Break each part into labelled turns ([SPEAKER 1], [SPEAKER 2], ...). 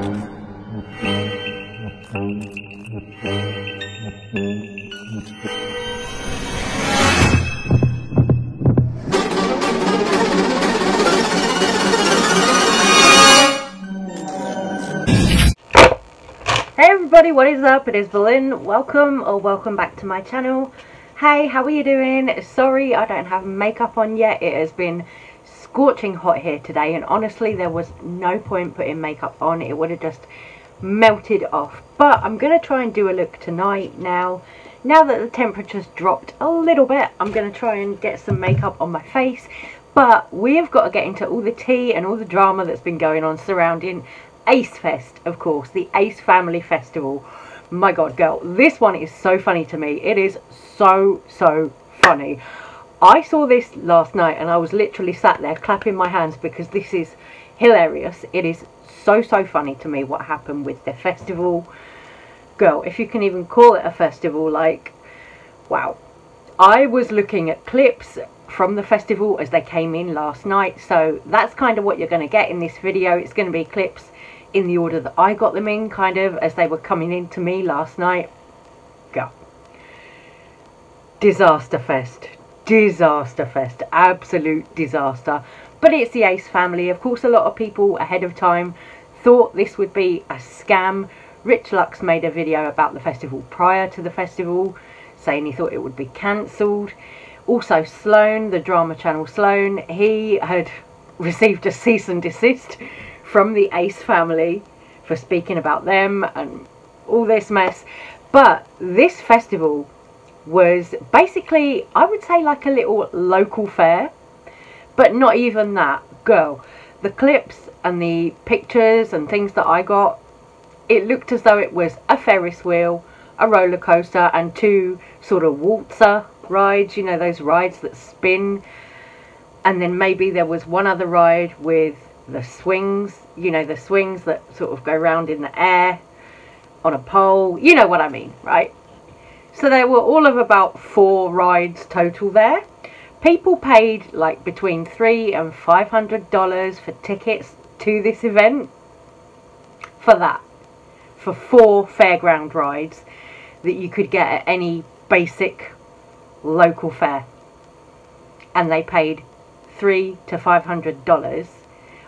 [SPEAKER 1] Hey everybody, what is up? It is Berlin. Welcome back to my channel. Hey, how are you doing? Sorry I don't have makeup on yet. It has been scorching hot here today, and honestly there was no point putting makeup on. It would have just melted off. But I'm going to try and do a look tonight now that the temperature's dropped a little bit. I'm going to try and get some makeup on my face. But we have got to get into all the tea and all the drama that's been going on surrounding Ace Fest, of course, the Ace Family Festival. My god, girl, this one is so funny to me. It is so funny. I saw this last night and I was literally sat there clapping my hands because this is hilarious. It is so funny to me what happened with the festival. Girl, if you can even call it a festival, like, wow. I was looking at clips from the festival as they came in last night, so that's kind of what you're going to get in this video. It's going to be clips in the order that I got them in, kind of as they were coming in to me last night. Go. Disaster fest, absolute disaster. But it's the Ace family. Of course, a lot of people ahead of time thought this would be a scam. Rich Lux made a video about the festival prior to the festival, saying he thought it would be cancelled. Also Sloan, the drama channel Sloan, he had received a cease and desist from the Ace family for speaking about them and all this mess. But this festival was basically, I would say, like a little local fair, but not even that. Girl, the clips and the pictures and things that I got, it looked as though it was a Ferris wheel, a roller coaster, and two sort of waltzer rides, you know, those rides that spin. And then maybe there was one other ride with the swings, you know, the swings that sort of go round in the air on a pole, you know what I mean, right? So there were all of about 4 rides total there. People paid like between $300 and $500 for tickets to this event. For 4 fairground rides that you could get at any basic local fair, and they paid $300 to $500.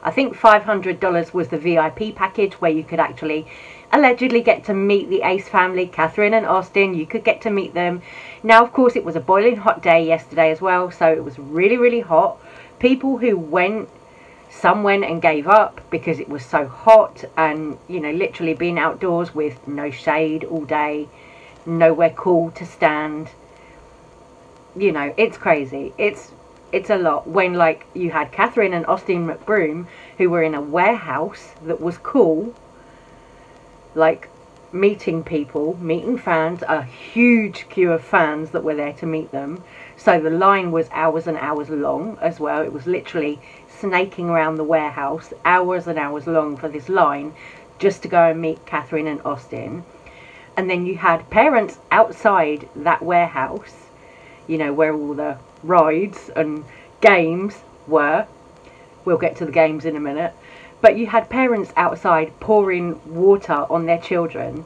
[SPEAKER 1] I think $500 was the VIP package, where you could actually allegedly get to meet the Ace family, Catherine and Austin. You could get to meet them. Now, of course, it was a boiling hot day yesterday as well, so it was really hot. People who went, some went and gave up because it was so hot, and, you know, literally being outdoors with no shade all day, nowhere cool to stand. You know, it's crazy. It's a lot when, like, you had Catherine and Austin McBroom, who were in a warehouse that was cool, like, meeting people, meeting fans, a huge queue of fans that were there to meet them. So the line was hours and hours long as well. It was literally snaking around the warehouse, hours and hours long for this line, just to go and meet Catherine and Austin. And then you had parents outside that warehouse, you know, where all the rides and games were. We'll get to the games in a minute. But you had parents outside pouring water on their children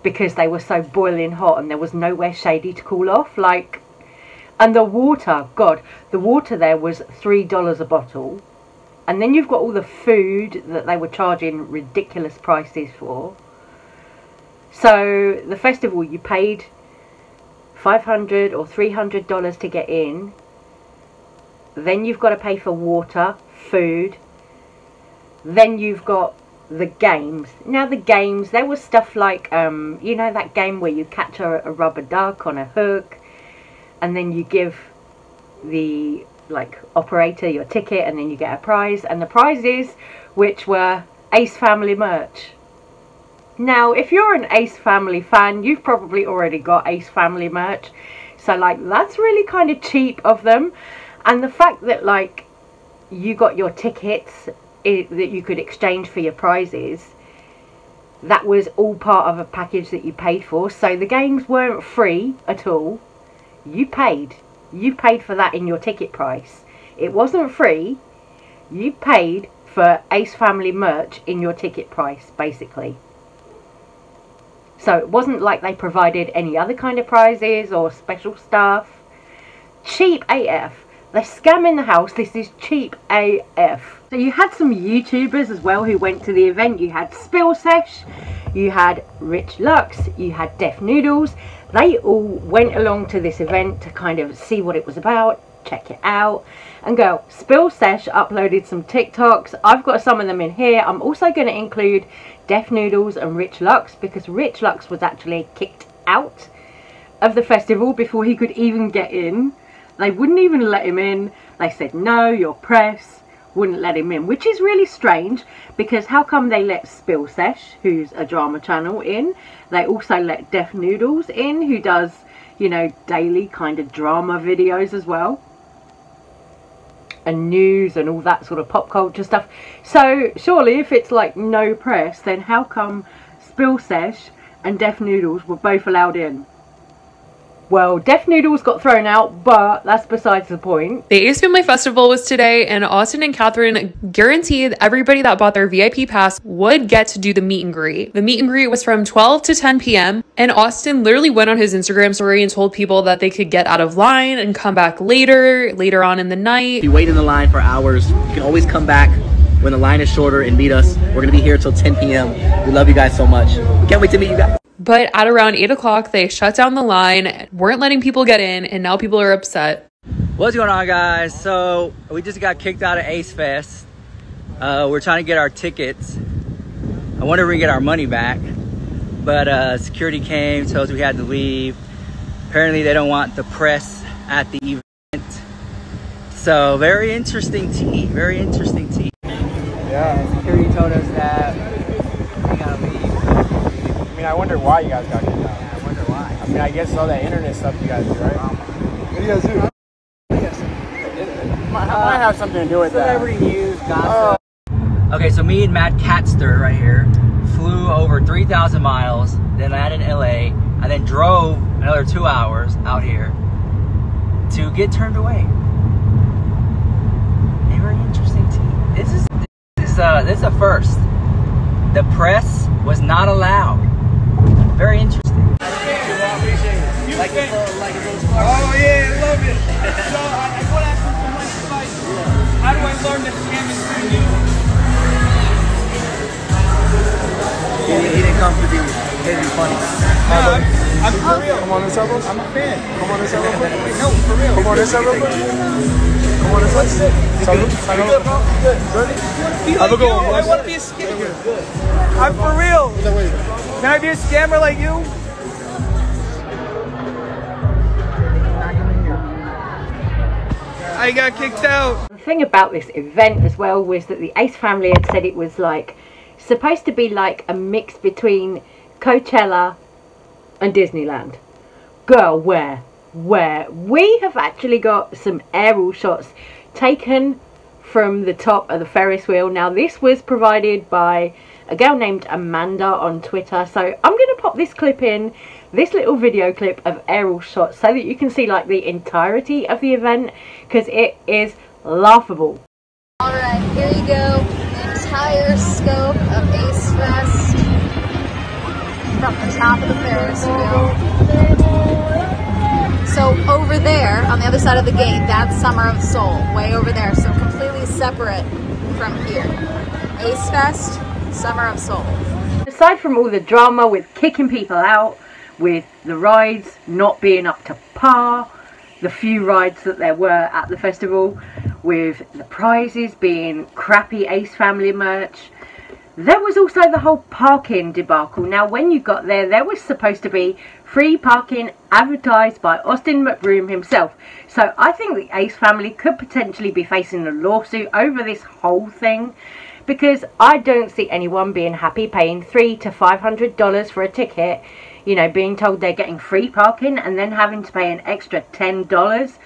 [SPEAKER 1] because they were so boiling hot and there was nowhere shady to cool off. Like, and the water, God, the water there was $3 a bottle. And then you've got all the food that they were charging ridiculous prices for. So the festival, you paid $500 or $300 to get in. Then you've got to pay for water, food. Then you've got the games. Now the games, there was stuff like, you know, that game where you catch a rubber duck on a hook, and then you give the, like, operator your ticket, and then you get a prize. And the prizes, which were Ace Family merch. Now, if you're an Ace Family fan, you've probably already got Ace Family merch. So, like, that's really kind of cheap of them. And the fact that, like, you got your tickets that you could exchange for your prizes, that was all part of a package that you paid for. So the games weren't free at all. You paid for that in your ticket price. It wasn't free. You paid for Ace Family merch in your ticket price, basically. So it wasn't like they provided any other kind of prizes or special stuff. Cheap AF. They're scamming the house. This is cheap AF. So you had some YouTubers as well who went to the event. You had Spill Sesh, you had Rich Lux, you had Def Noodles. They all went along to this event to kind of see what it was about, check it out. And girl, Spill Sesh uploaded some TikToks. I've got some of them in here. I'm also going to include Def Noodles and Rich Lux, because Rich Lux was actually kicked out of the festival before he could even get in. They wouldn't even let him in. They said, no, you're press. Wouldn't let him in, which is really strange, because how come they let Spill Sesh, who's a drama channel, in? They also let Def Noodles in, who does, you know, daily kind of drama videos as well, and news and all that sort of pop culture stuff. So surely if it's like no press, then how come Spill Sesh and Def Noodles were both allowed in? Well, Def Noodles got thrown out, but that's besides the point.
[SPEAKER 2] The Ace Family Festival was today, and Austin and Catherine guaranteed everybody that bought their VIP pass would get to do the meet and greet. The meet and greet was from 12 to 10 p.m. and Austin literally went on his Instagram story and told people that they could get out of line and come back later on in the night.
[SPEAKER 3] If you wait in the line for hours, you can always come back when the line is shorter and meet us. We're gonna be here till 10 p.m. We love you guys so much. We can't wait to meet you guys.
[SPEAKER 2] But at around 8 o'clock, they shut down the line, weren't letting people get in, and now people are upset.
[SPEAKER 3] What's going on, guys? So we just got kicked out of Ace Fest. We're trying to get our tickets. I wonder if we can get our money back. But security came, told us we had to leave. Apparently they don't want the press at the event. So very interesting tea, very interesting tea.
[SPEAKER 4] Yeah, security told us that we gotta leave. I mean, I wonder why you guys got kicked out. Yeah, I wonder why. I mean, I guess all that internet stuff you guys do, right? What do you guys do? It might have something to do with celebrity that. News, gossip.
[SPEAKER 3] Okay, so me and Matt Catster right here flew over 3,000 miles, then landed in LA, and then drove another 2 hours out here to get turned away. A very interesting team. This is a first. The press was not allowed. Very interesting. Like a little spark.
[SPEAKER 5] Oh yeah, I love it. So I want to ask you some advice. How do I learn to scam and screw you?
[SPEAKER 3] He didn't come to be funny.
[SPEAKER 5] No, I'm for real.
[SPEAKER 4] Come on this up,
[SPEAKER 5] I'm a fan.
[SPEAKER 4] Come on this up,
[SPEAKER 5] No, for real.
[SPEAKER 4] Come on this up, Come on this up.
[SPEAKER 5] Good, bro. Good. Ready? Have a go. I want to be a scammer. I'm for real. Can I be a scammer like you? I got kicked out.
[SPEAKER 1] The thing about this event as well was that the Ace Family had said it was like supposed to be like a mix between Coachella and Disneyland. Girl, where? We have actually got some aerial shots taken from the top of the Ferris wheel. Now this was provided by a girl named Amanda on Twitter, so I'm going to pop this clip in, this little video clip of aerial shots, so that you can see like the entirety of the event, because it is laughable.
[SPEAKER 6] Alright, here you go, the entire scope of Ace Fest from the top of the Ferris wheel. So over there, on the other side of the gate, that's Summer of Soul, way over there, so completely separate from here. Ace Fest, Summer of Soul.
[SPEAKER 1] Aside from all the drama with kicking people out, with the rides not being up to par, the few rides that there were at the festival, with the prizes being crappy Ace Family merch, there was also the whole parking debacle. Now when you got there was supposed to be free parking advertised by Austin McBroom himself. So I think the Ace Family could potentially be facing a lawsuit over this whole thing, because I don't see anyone being happy paying $300 to $500 for a ticket, you know, being told they're getting free parking and then having to pay an extra $10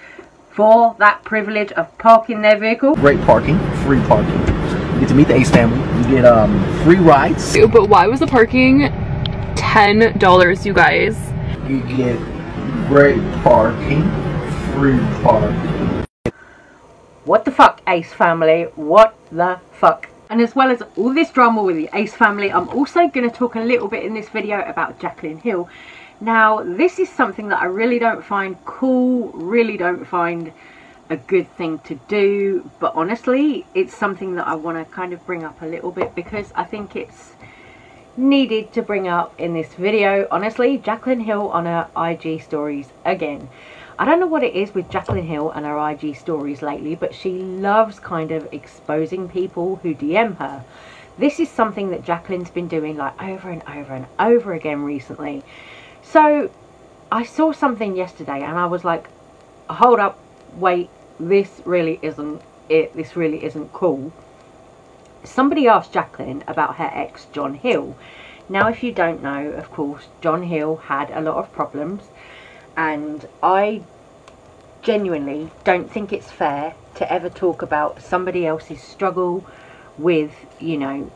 [SPEAKER 1] for that privilege of parking their vehicle.
[SPEAKER 3] Great parking, free parking. You get to meet the Ace Family. You get free rides.
[SPEAKER 2] But why was the parking $10, you guys?
[SPEAKER 3] You get great parking, free parking.
[SPEAKER 1] What the fuck, Ace Family? What the fuck? And as well as all this drama with the Ace family, I'm also going to talk a little bit in this video about Jaclyn Hill. Now, this is something that I really don't find cool, really don't find a good thing to do, but honestly, it's something that I want to kind of bring up a little bit because I think it's needed to bring up in this video. Honestly, Jaclyn Hill on her IG stories again. I don't know what it is with Jaclyn Hill and her IG stories lately, but she loves kind of exposing people who DM her. This is something that Jaclyn's been doing like over and over and over again recently. So I saw something yesterday and I was like, hold up, wait, this really isn't it. This really isn't cool. Somebody asked Jaclyn about her ex, John Hill. Now, if you don't know, of course, John Hill had a lot of problems. And I genuinely don't think it's fair to ever talk about somebody else's struggle with, you know,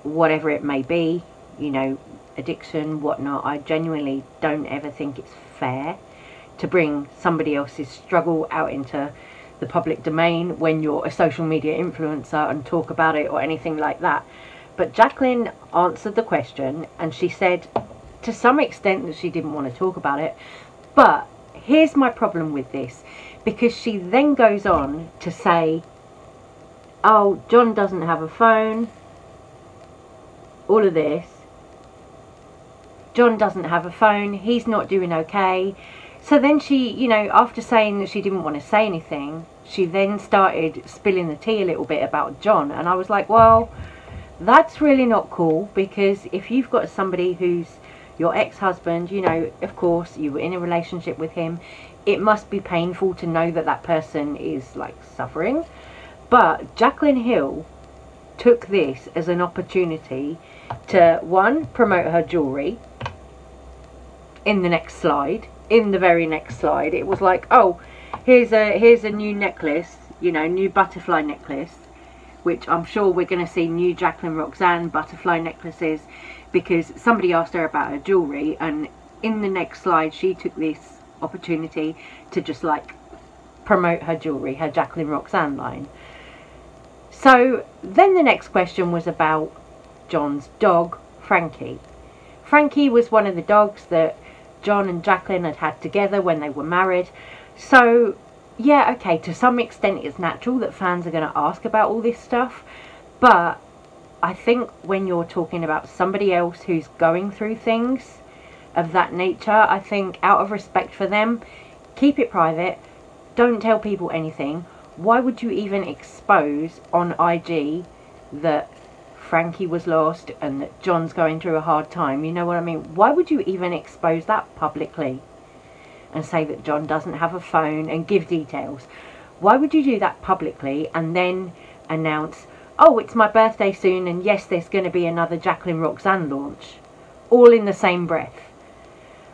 [SPEAKER 1] whatever it may be, you know, addiction, whatnot. I genuinely don't ever think it's fair to bring somebody else's struggle out into the public domain when you're a social media influencer and talk about it or anything like that. But Jaclyn answered the question and she said to some extent that she didn't want to talk about it. But here's my problem with this, because she then goes on to say, oh, John doesn't have a phone, all of this. John doesn't have a phone, he's not doing okay. So then she, you know, after saying that she didn't want to say anything, she then started spilling the tea a little bit about John. And I was like, well, that's really not cool, because if you've got somebody who's your ex-husband, you know, of course, you were in a relationship with him, it must be painful to know that that person is, like, suffering. But Jaclyn Hill took this as an opportunity to, one, promote her jewellery. In the next slide, in the very next slide, it was like, oh, here's a new necklace, you know, new butterfly necklace, which I'm sure we're going to see new Jaclyn Roxanne butterfly necklaces, because somebody asked her about her jewellery, and in the next slide she took this opportunity to just like promote her jewellery, her Jaclyn Roxanne line. So then the next question was about John's dog, Frankie. Frankie was one of the dogs that John and Jaclyn had together when they were married. So yeah, okay, to some extent it's natural that fans are going to ask about all this stuff, but I think when you're talking about somebody else who's going through things of that nature, I think out of respect for them, keep it private, don't tell people anything. Why would you even expose on IG that Frankie was lost and that John's going through a hard time? You know what I mean? Why would you even expose that publicly and say that John doesn't have a phone and give details? Why would you do that publicly and then announce, oh, it's my birthday soon and yes, there's going to be another Jaclyn Roxanne launch, all in the same breath?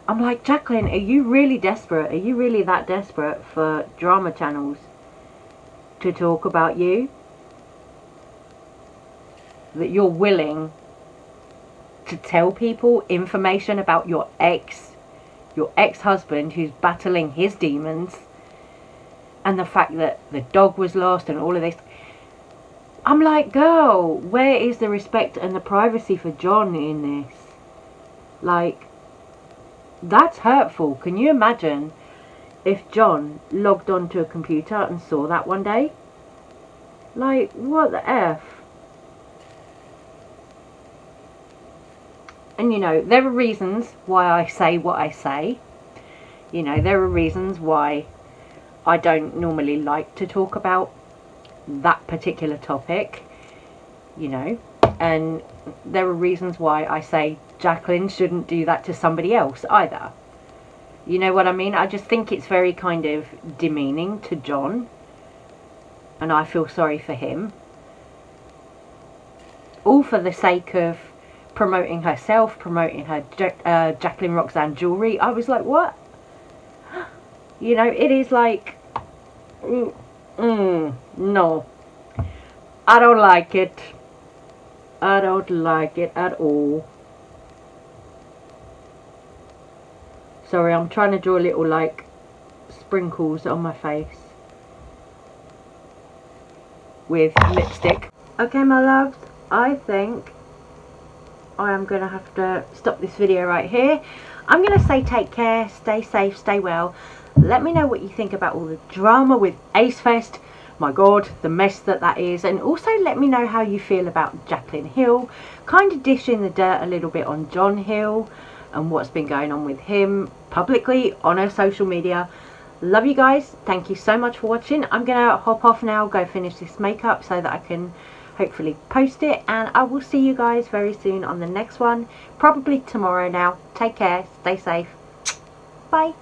[SPEAKER 1] I'm like, Jaclyn, are you really desperate? Are you really that desperate for drama channels to talk about you, that you're willing to tell people information about your ex-husband who's battling his demons, and the fact that the dog was lost and all of this? I'm like, girl, where is the respect and the privacy for John in this? Like, that's hurtful. Can you imagine if John logged onto a computer and saw that one day? Like, what the F? And you know, there are reasons why I say what I say. You know, there are reasons why I don't normally like to talk about that particular topic, you know, and there are reasons why I say Jaclyn shouldn't do that to somebody else either. You know what I mean? I just think it's very kind of demeaning to John, and I feel sorry for him, all for the sake of promoting herself, promoting her Jaclyn Roxanne jewellery. I was like, what? You know, it is like, no, I don't like it. I don't like it at all. Sorry, I'm trying to draw little like sprinkles on my face with lipstick. Okay, my loves, I think I am going to have to stop this video right here. I'm going to say take care, stay safe, stay well. Let me know what you think about all the drama with Ace Fest. My God, the mess that is. And also let me know how you feel about Jaclyn Hill. Kind of dishing the dirt a little bit on John Hill and what's been going on with him publicly on her social media. Love you guys. Thank you so much for watching. I'm going to hop off now, go finish this makeup so that I can hopefully post it, and I will see you guys very soon on the next one, probably tomorrow now. Take care, stay safe, bye.